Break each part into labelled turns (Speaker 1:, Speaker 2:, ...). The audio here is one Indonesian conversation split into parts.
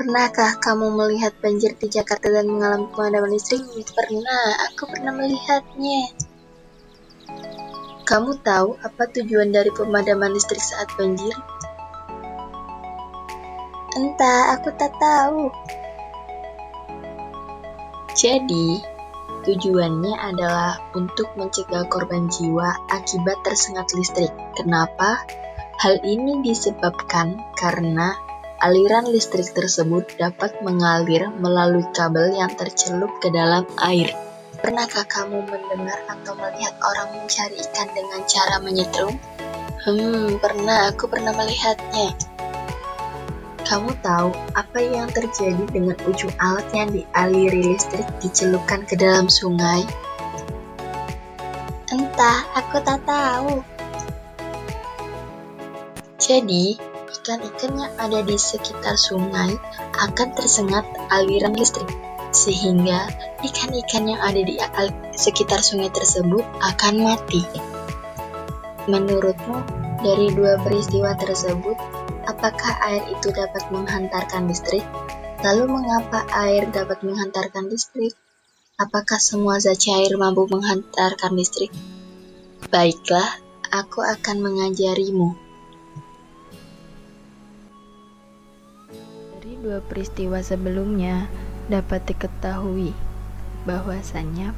Speaker 1: Pernahkah kamu melihat banjir di Jakarta dan mengalami pemadaman listrik? Pernah, aku pernah melihatnya. Kamu tahu apa tujuan dari pemadaman listrik saat banjir? Entah, aku tak tahu. Jadi, tujuannya adalah untuk mencegah korban jiwa akibat tersengat listrik. Kenapa? Hal ini disebabkan karena aliran listrik tersebut dapat mengalir melalui kabel yang tercelup ke dalam air. Pernahkah kamu mendengar atau melihat orang mencari ikan dengan cara menyetrum? Pernah, aku pernah melihatnya. Kamu tahu apa yang terjadi dengan ujung alat yang dialiri listrik dicelupkan ke dalam sungai? Entah, aku tak tahu. Jadi, ikan-ikan yang ada di sekitar sungai akan tersengat aliran listrik, sehingga ikan-ikan yang ada di sekitar sungai tersebut akan mati. Menurutmu, dari dua peristiwa tersebut, apakah air itu dapat menghantarkan listrik? Lalu mengapa air dapat menghantarkan listrik? Apakah semua zat cair mampu menghantarkan listrik? Baiklah, aku akan mengajarimu.
Speaker 2: Dari dua peristiwa sebelumnya dapat diketahui bahwasannya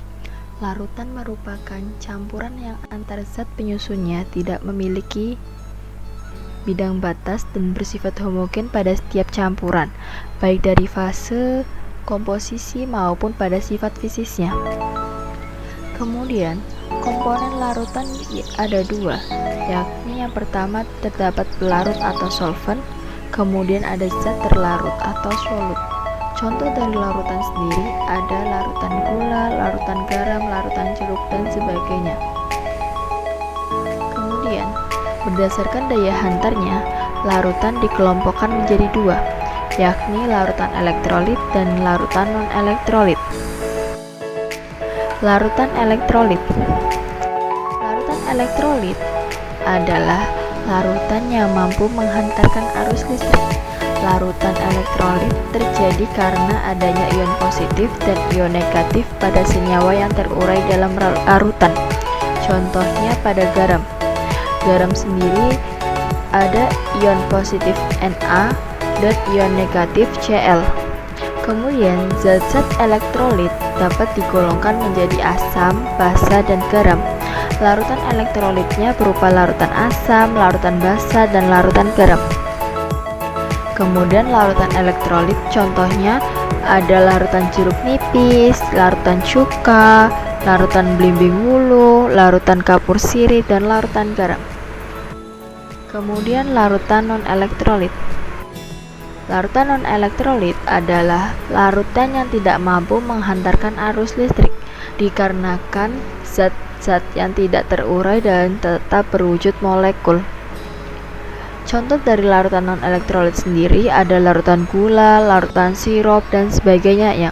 Speaker 2: larutan merupakan campuran yang antar zat penyusunnya tidak memiliki bidang batas dan bersifat homogen pada setiap campuran, baik dari fase, komposisi maupun pada sifat fisiknya. Kemudian, komponen larutan ada dua, yakni yang pertama terdapat pelarut atau solvent, kemudian ada zat terlarut atau solut. Contoh dari larutan sendiri ada larutan gula, larutan garam, larutan jeruk, dan sebagainya. Kemudian, berdasarkan daya hantarnya, larutan dikelompokkan menjadi dua, yakni larutan elektrolit dan larutan non-elektrolit. Larutan elektrolit. Larutan elektrolit adalah larutan yang mampu menghantarkan arus listrik. Larutan elektrolit terjadi karena adanya ion positif dan ion negatif pada senyawa yang terurai dalam larutan. Contohnya pada garam. Garam sendiri ada ion positif Na dan ion negatif Cl. Kemudian zat-zat elektrolit dapat digolongkan menjadi asam, basa, dan garam. Larutan elektrolitnya berupa larutan asam, larutan basa, dan larutan garam. Kemudian larutan elektrolit contohnya ada larutan jeruk nipis, larutan cuka, larutan belimbing wulu, larutan kapur sirih, dan larutan garam. Kemudian larutan non-elektrolit. Larutan non-elektrolit adalah larutan yang tidak mampu menghantarkan arus listrik dikarenakan zat-zat yang tidak terurai dan tetap berwujud molekul. Contoh dari larutan non-elektrolit sendiri ada larutan gula, larutan sirup, dan sebagainya ya.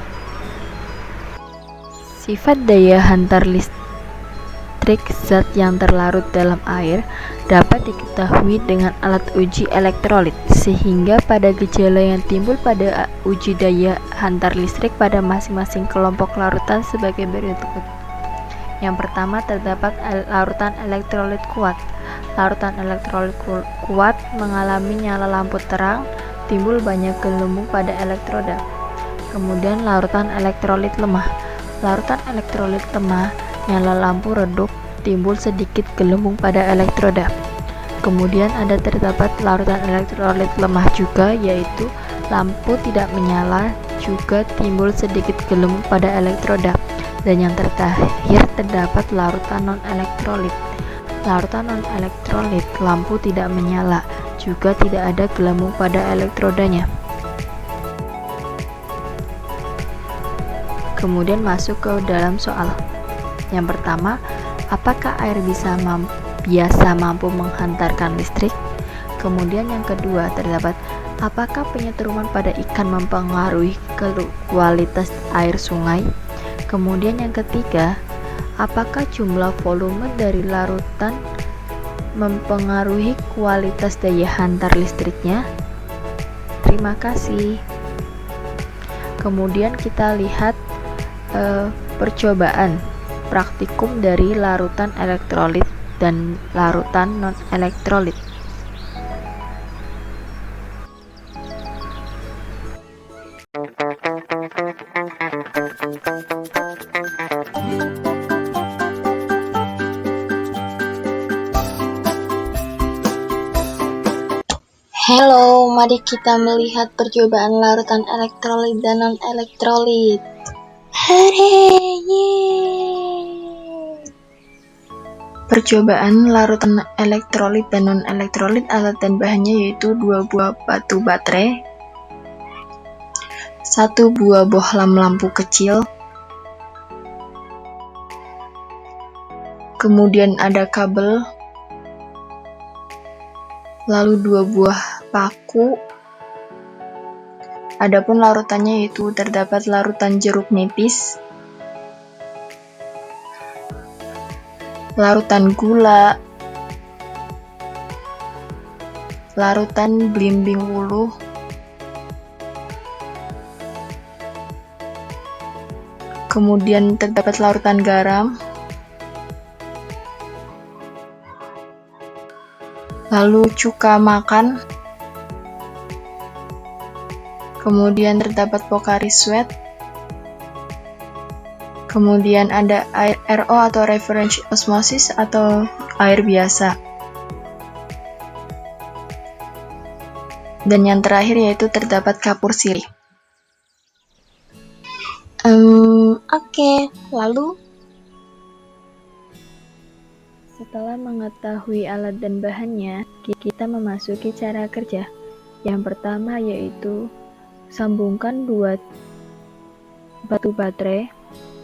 Speaker 2: Sifat daya hantar listrik zat yang terlarut dalam air dapat diketahui dengan alat uji elektrolit, sehingga pada gejala yang timbul pada uji daya hantar listrik pada masing-masing kelompok larutan sebagai berikut. Yang pertama terdapat larutan elektrolit kuat. Larutan elektrolit kuat mengalami nyala lampu terang, timbul banyak gelembung pada elektroda. Kemudian larutan elektrolit lemah. Larutan elektrolit lemah, nyala lampu redup, timbul sedikit gelembung pada elektroda. Kemudian terdapat larutan elektrolit lemah juga, yaitu lampu tidak menyala, juga timbul sedikit gelembung pada elektroda. Dan yang terakhir terdapat larutan non-elektrolit. Larutan non-elektrolit, lampu tidak menyala, juga tidak ada gelembung pada elektrodanya. Kemudian masuk ke dalam soal. Yang pertama, apakah air biasa mampu menghantarkan listrik? Kemudian yang kedua terdapat, apakah penyetruman pada ikan mempengaruhi kualitas air sungai? Kemudian yang ketiga, apakah jumlah volume dari larutan mempengaruhi kualitas daya hantar listriknya? Terima kasih. Kemudian kita lihat percobaan praktikum dari larutan elektrolit dan larutan non-elektrolit.
Speaker 1: Halo, mari kita melihat percobaan larutan elektrolit dan non-elektrolit. Percobaan larutan elektrolit dan non-elektrolit, alat dan bahannya yaitu 2 buah batu baterai, 1 buah bohlam lampu kecil, kemudian ada kabel, lalu 2 buah paku. Adapun larutannya yaitu terdapat larutan jeruk nipis, larutan gula, larutan belimbing wuluh, kemudian terdapat larutan garam, lalu cuka makan, kemudian terdapat Pocari Sweat, kemudian ada air RO atau reverse osmosis atau air biasa. Dan yang terakhir yaitu terdapat kapur sirih. Oke, lalu
Speaker 2: setelah mengetahui alat dan bahannya, kita memasuki cara kerja. Yang pertama yaitu sambungkan 2 batu baterai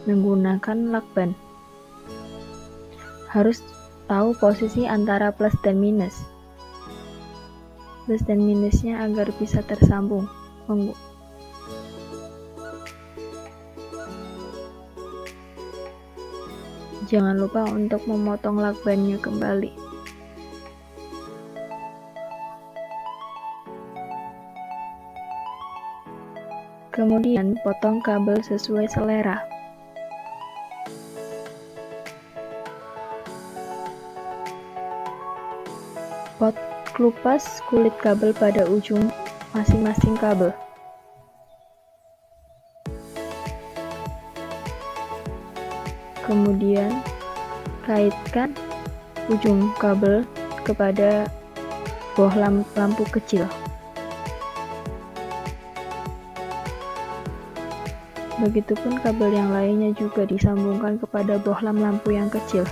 Speaker 2: menggunakan lakban. Harus tahu posisi antara plus dan minus. Plus dan minusnya agar bisa tersambung. Jangan lupa untuk memotong lakbannya kembali. Kemudian potong kabel sesuai selera. Kelupas kulit kabel pada ujung masing-masing kabel. Kemudian kaitkan ujung kabel kepada bohlam lampu kecil. Begitupun kabel yang lainnya juga disambungkan kepada bohlam lampu yang kecil.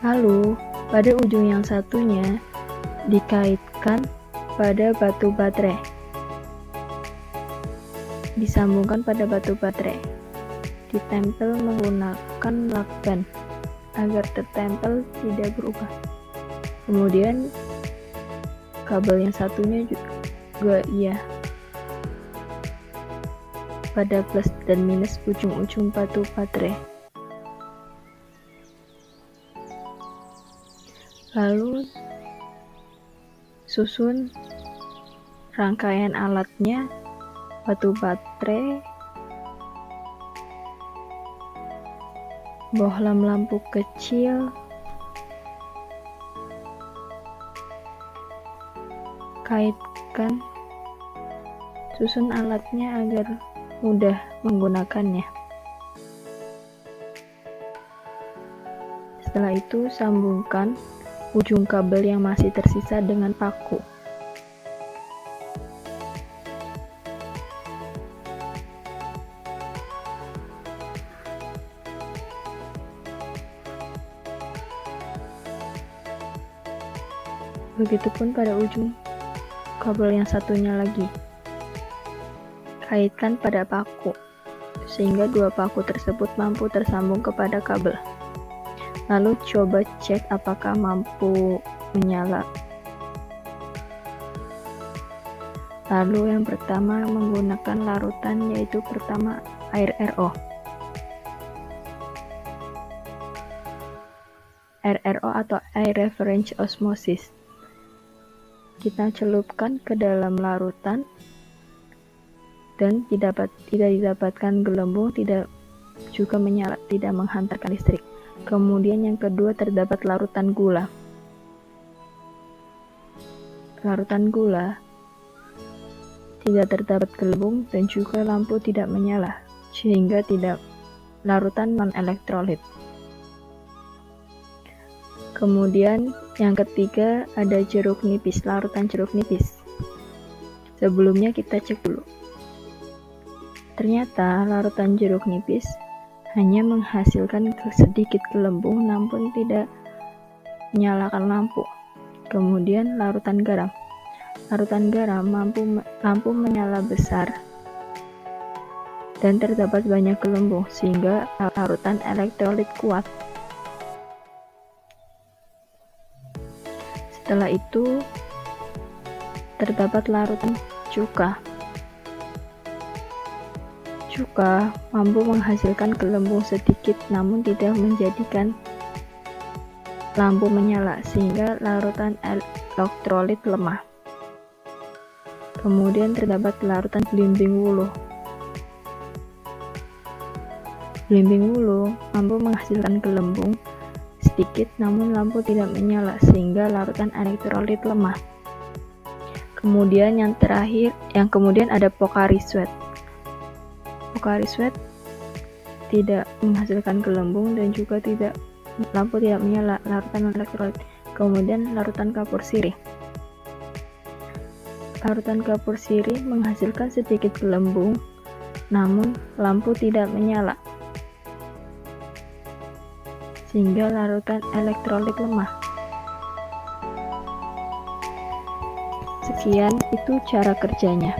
Speaker 2: Lalu, pada ujung yang satunya dikaitkan pada batu baterai. Disambungkan pada batu baterai. Ditempel menggunakan lakban agar tertempel tidak berubah. Kemudian kabel yang satunya juga pada plus dan minus ujung-ujung batu baterai. Lalu susun rangkaian alatnya, batu baterai, bohlam lampu kecil, kaitkan, susun alatnya agar mudah menggunakannya. Setelah itu sambungkan ujung kabel yang masih tersisa dengan paku. Begitupun pada ujung kabel yang satunya lagi. Kaitkan pada paku, sehingga 2 paku tersebut mampu tersambung kepada kabel. Lalu coba cek apakah mampu menyala. Lalu yang pertama menggunakan larutan, yaitu pertama air RO. RRO atau Air Reference Osmosis. Kita celupkan ke dalam larutan dan tidak didapatkan gelembung, tidak juga menyala, tidak menghantarkan listrik. Kemudian yang kedua terdapat larutan gula. Larutan gula tidak terdapat gelembung dan juga lampu tidak menyala, sehingga tidak larutan non-elektrolit. Kemudian yang ketiga ada jeruk nipis, larutan jeruk nipis. Sebelumnya kita cek dulu. Ternyata larutan jeruk nipis hanya menghasilkan sedikit gelembung namun tidak menyalakan lampu. Kemudian larutan garam. Larutan garam lampu menyala besar dan terdapat banyak gelembung sehingga larutan elektrolit kuat. Setelah itu terdapat larutan cuka. Cuka mampu menghasilkan gelembung sedikit namun tidak menjadikan lampu menyala sehingga larutan elektrolit lemah. Kemudian terdapat larutan belimbing wuluh. Belimbing wuluh mampu menghasilkan gelembung sedikit namun lampu tidak menyala sehingga larutan elektrolit lemah. Kemudian yang terakhir, kemudian ada Pocari Sweat. Pocari Sweat tidak menghasilkan gelembung dan juga lampu tidak menyala, larutan elektrolit. Kemudian larutan kapur sirih. Larutan kapur sirih menghasilkan sedikit gelembung namun lampu tidak menyala sehingga larutan elektrolit lemah. Sekian itu cara kerjanya.